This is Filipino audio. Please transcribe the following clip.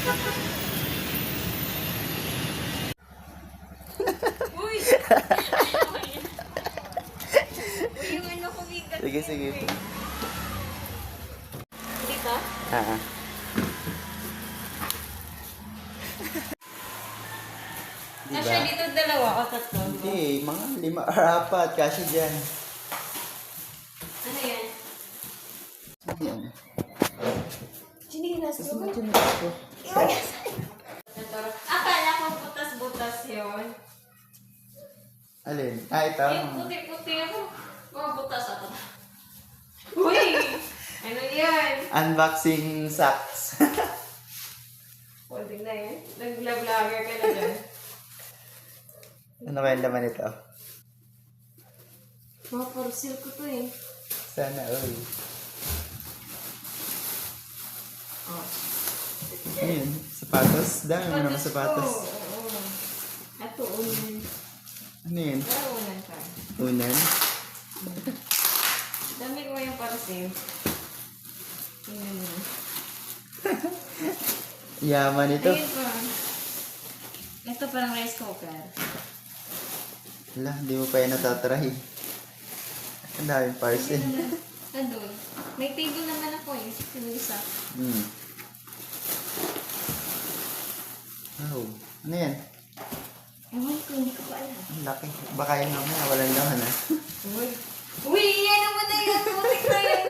Uy! Uy, yung ano kumigat. Sige, sige. Dito? Ah. Diba? Kasya dito dalawa o tatlo? Hindi, mga 5 or 4. Kasi dyan. Ano yan? Yan. Chinilas Gusto mo ko. dyan ako. Akala ko butas-butas yun. Alin? Ah, ito. Yung puti-puti ako. Mga butas ako. Uy! Ano yan? Unboxing socks. Pwede na yan. Nag-vlogger ka na dyan. Ano kaya laman ito? Mga parcel ko to eh. Sana, oy. Oh. Ayun, sapatos. Dami mo naman sapatos. Oo. Ato, unan. Ano yun? Para unan ka. Unan? Dami ko yung parcel. Tingnan mo. Yaman ito. Ayun pa. Ito parang rice cooker. Wala, hindi mo pa yan natatry. Ang daming parcel. Andun. May table naman ako eh. Yung isa. Hmm. Oh, ano yan? Ewan ko, hindi ko pa alam. Ang laki. Baka yun naman, walang laman ah. Uy! Uy!